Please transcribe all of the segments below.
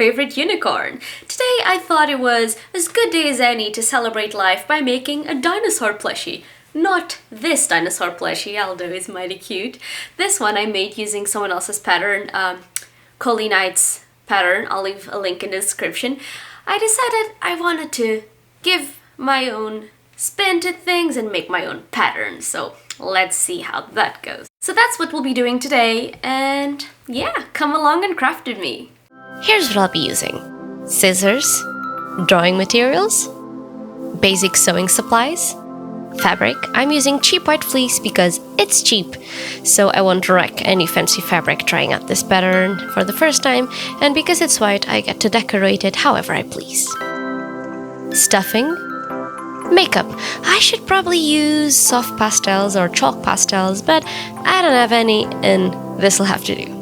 favorite unicorn. Today I thought it was as good day as any to celebrate life by making a dinosaur plushie. Not this dinosaur plushie, although it's mighty cute. This one I made using someone else's pattern, Colleen Knight's pattern. I'll leave a link in the description. I decided I wanted to give my own spin to things and make my own pattern, so let's see how that goes. So that's what we'll be doing today, and yeah, come along and craft with me. Here's what I'll be using: scissors, drawing materials, basic sewing supplies, fabric. I'm using cheap white fleece because it's cheap, so I won't wreck any fancy fabric trying out this pattern for the first time, and because it's white, I get to decorate it however I please. Stuffing, makeup. I should probably use soft pastels or chalk pastels, but I don't have any, and this'll have to do.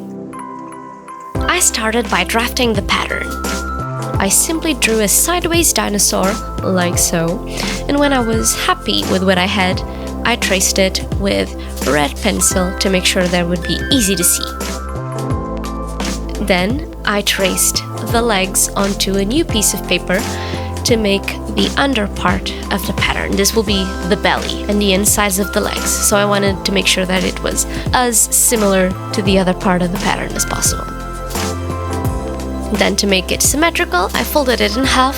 I started by drafting the pattern. I simply drew a sideways dinosaur, like so, and when I was happy with what I had, I traced it with red pencil to make sure that it would be easy to see. Then I traced the legs onto a new piece of paper to make the under part of the pattern. This will be the belly and the insides of the legs, so I wanted to make sure that it was as similar to the other part of the pattern as possible. Then to make it symmetrical, I folded it in half,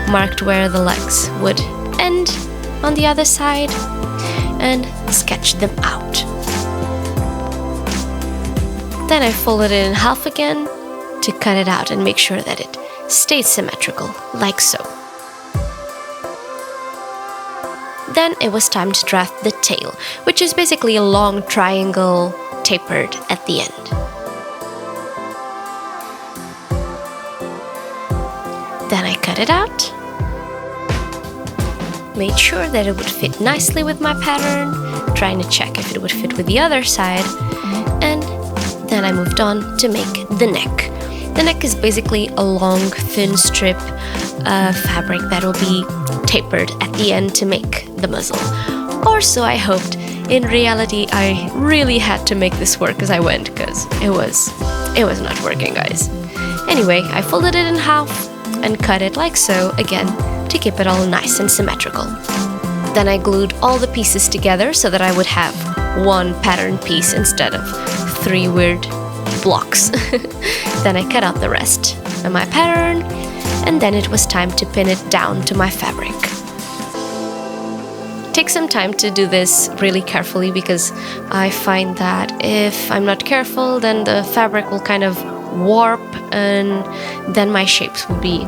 marked where the legs would end on the other side, and sketched them out. Then I folded it in half again to cut it out and make sure that it stayed symmetrical, like so. Then it was time to draft the tail, which is basically a long triangle tapered at the end. Then I cut it out, made sure that it would fit nicely with my pattern, trying to check if it would fit with the other side, and then I moved on to make the neck. The neck is basically a long, thin strip of fabric that will be tapered at the end to make the muzzle. Or so I hoped. In reality, I really had to make this work as I went, because it was not working, guys. Anyway, I folded it in half and cut it like so, again, to keep it all nice and symmetrical. Then I glued all the pieces together so that I would have one pattern piece instead of three weird blocks. Then I cut out the rest of my pattern, and then it was time to pin it down to my fabric. Take some time to do this really carefully, because I find that if I'm not careful, then the fabric will kind of warp, and then my shapes will be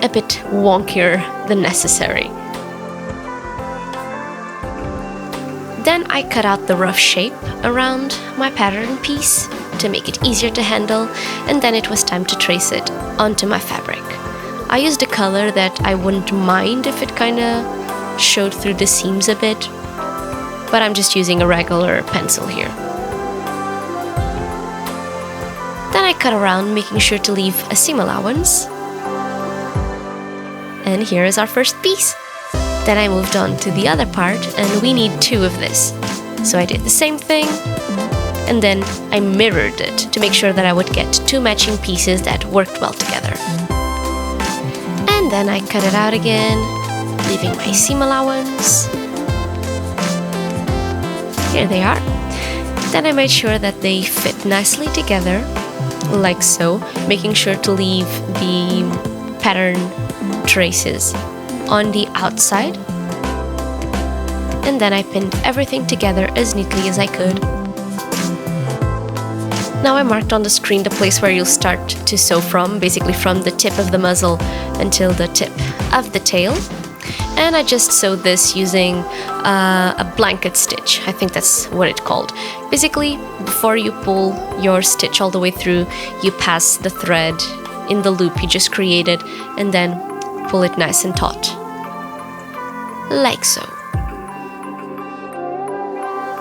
a bit wonkier than necessary. Then I cut out the rough shape around my pattern piece to make it easier to handle, and then it was time to trace it onto my fabric. I used a color that I wouldn't mind if it kinda showed through the seams a bit, but I'm just using a regular pencil here. Then I cut around, making sure to leave a seam allowance. And here is our first piece. Then I moved on to the other part, and we need two of this. So I did the same thing, and then I mirrored it to make sure that I would get two matching pieces that worked well together. And then I cut it out again, leaving my seam allowance. Here they are. Then I made sure that they fit nicely together, like so, making sure to leave the pattern traces on the outside. And then I pinned everything together as neatly as I could. Now I marked on the screen the place where you'll start to sew from, basically from the tip of the muzzle until the tip of the tail. And I just sewed this using a blanket stitch. I think that's what it's called. Basically, before you pull your stitch all the way through, you pass the thread in the loop you just created, and then pull it nice and taut. Like so.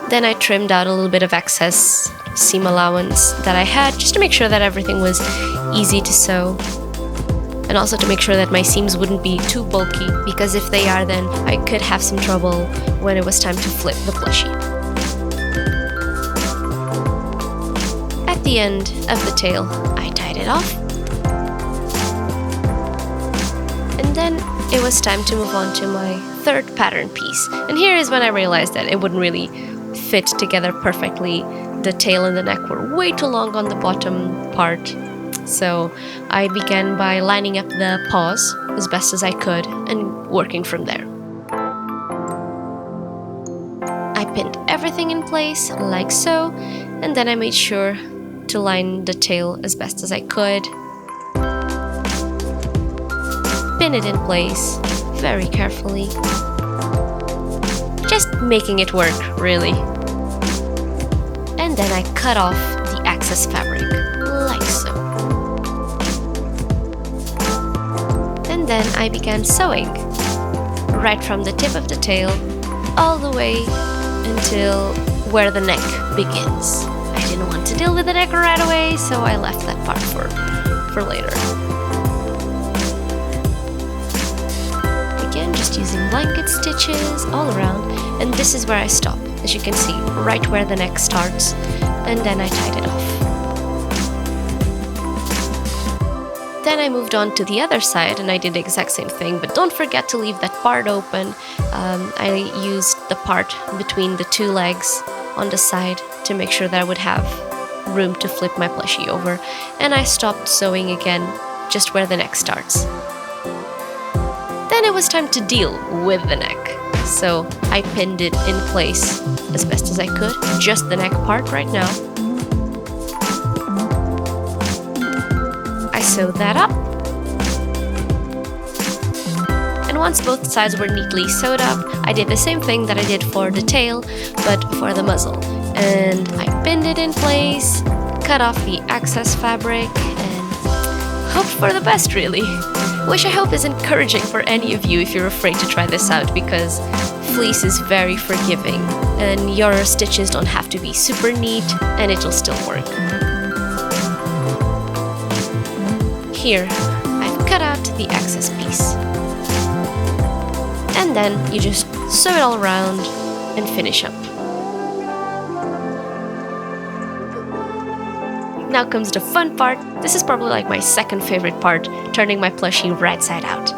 Then I trimmed out a little bit of excess seam allowance that I had, just to make sure that everything was easy to sew. And also to make sure that my seams wouldn't be too bulky, because if they are, then I could have some trouble when it was time to flip the plushie. At the end of the tail, I tied it off. then it was time to move on to my third pattern piece. And here is when I realized that it wouldn't really fit together perfectly. The tail and the neck were way too long on the bottom part. So I began by lining up the paws as best as I could and working from there. I pinned everything in place like so, and then I made sure to line the tail as best as I could. Pin it in place very carefully. Just making it work, really. And then I cut off the excess fabric, like so. And then I began sewing, right from the tip of the tail all the way until where the neck begins. I didn't want to deal with the neck right away, so I left that part for later. Again, just using blanket stitches all around, and this is where I stop, as you can see, right where the neck starts, and then I tied it off. Then I moved on to the other side and I did the exact same thing, but don't forget to leave that part open. I used the part between the two legs on the side to make sure that I would have room to flip my plushie over, and I stopped sewing again just where the neck starts. Then it was time to deal with the neck, so I pinned it in place as best as I could, just the neck part right now. I sewed that up, and once both sides were neatly sewed up, I did the same thing that I did for the tail, but for the muzzle. And I pinned it in place, cut off the excess fabric, and hoped for the best, really. Which I hope is encouraging for any of you if you're afraid to try this out, because fleece is very forgiving, and your stitches don't have to be super neat, and it'll still work. Here, I've cut out the excess piece. And then you just sew it all around and finish up. Now comes the fun part. This is probably like my second favorite part, turning my plushie right side out.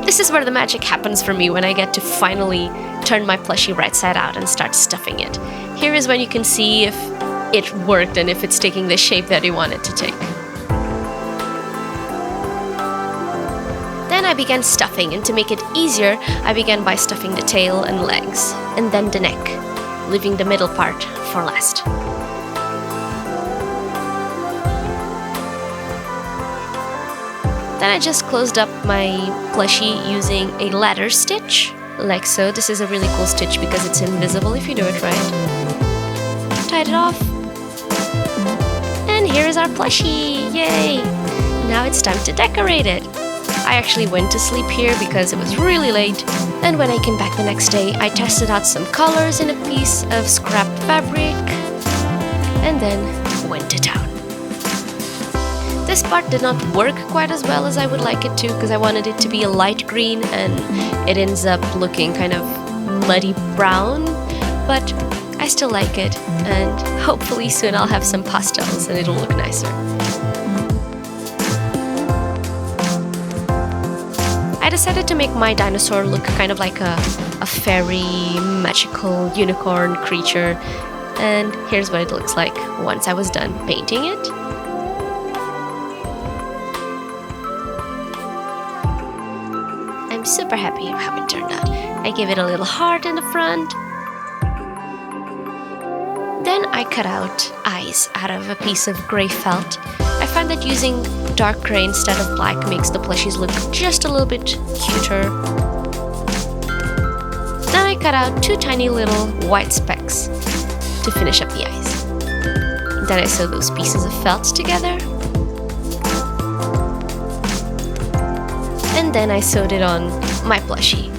This is where the magic happens for me, when I get to finally turn my plushie right side out and start stuffing it. Here is when you can see if it worked and if it's taking the shape that you want it to take. Then I began stuffing, and to make it easier, I began by stuffing the tail and legs, and then the neck, leaving the middle part for last. Then I just closed up my plushie using a ladder stitch, like so. This is a really cool stitch because it's invisible if you do it right. Tied it off. And here is our plushie! Yay! Now it's time to decorate it. I actually went to sleep here because it was really late, and when I came back the next day, I tested out some colors in a piece of scrapped fabric, and then went to town. This part did not work quite as well as I would like it to, because I wanted it to be a light green, and it ends up looking kind of muddy brown, but I still like it, and hopefully soon I'll have some pastels and it'll look nicer. I decided to make my dinosaur look kind of like a fairy, magical unicorn creature, and here's what it looks like once I was done painting it. I'm super happy how it turned out. I gave it a little heart in the front. Then I cut out eyes out of a piece of grey felt. I find that using dark grey instead of black makes the plushies look just a little bit cuter. Then I cut out two tiny little white specks to finish up the eyes. Then I sew those pieces of felt together. And then I sewed it on my plushie.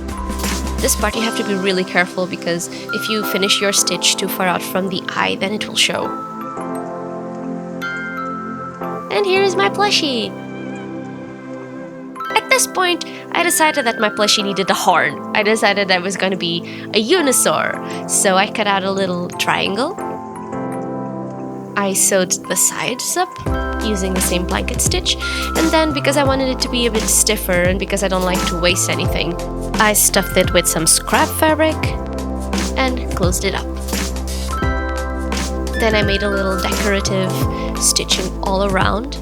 This part you have to be really careful, because if you finish your stitch too far out from the eye, then it will show. And here is my plushie! At this point, I decided that my plushie needed a horn. I decided I was going to be a Unisaur, so I cut out a little triangle. I sewed the sides up using the same blanket stitch. And then, because I wanted it to be a bit stiffer and because I don't like to waste anything, I stuffed it with some scrap fabric and closed it up. Then I made a little decorative stitching all around.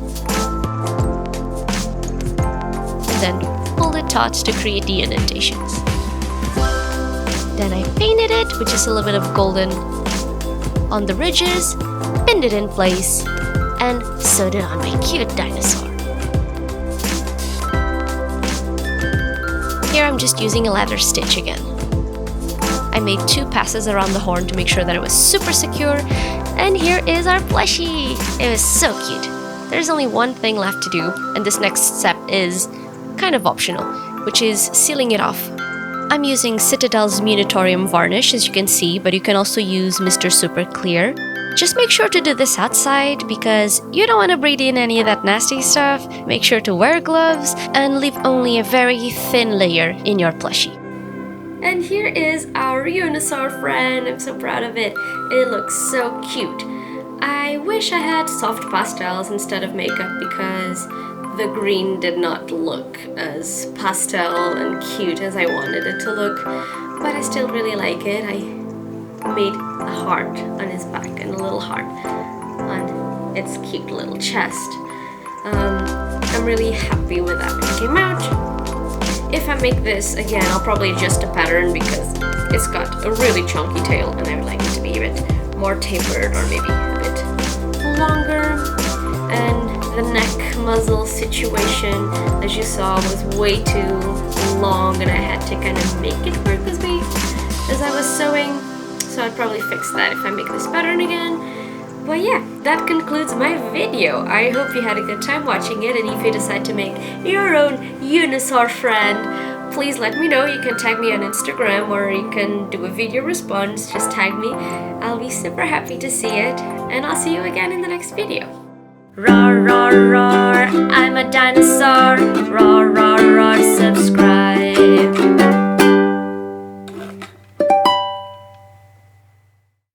And then pulled it taut to create the indentations. Then I painted it with just a little bit of golden on the ridges, pinned it in place, and sewed it on my cute dinosaur. Here I'm just using a ladder stitch again. I made 2 passes around the horn to make sure that it was super secure, and here is our plushie! It was so cute. There's only one thing left to do, and this next step is kind of optional, which is sealing it off. I'm using Citadel's Munitorium varnish, as you can see, but you can also use Mr. Super Clear. Just make sure to do this outside because you don't want to breathe in any of that nasty stuff. Make sure to wear gloves and leave only a very thin layer in your plushie. And here is our Unisaur friend. I'm so proud of it. It looks so cute. I wish I had soft pastels instead of makeup because the green did not look as pastel and cute as I wanted it to look, but I still really like it. I made a heart on his back and a little heart on its cute little chest. I'm really happy with how it came out. If I make this again, I'll probably adjust a pattern because it's got a really chunky tail and I would like it to be a bit more tapered or maybe a bit longer. And the neck muzzle situation, as you saw, was way too long and I had to kind of make it work as I was sewing. So I'd probably fix that if I make this pattern again. But yeah, that concludes my video. I hope you had a good time watching it, and if you decide to make your own Unisaur friend, please let me know. You can tag me on Instagram or you can do a video response. Just tag me. I'll be super happy to see it, and I'll see you again in the next video. Roar, roar, roar, I'm a dinosaur. Roar, roar, roar, subscribe.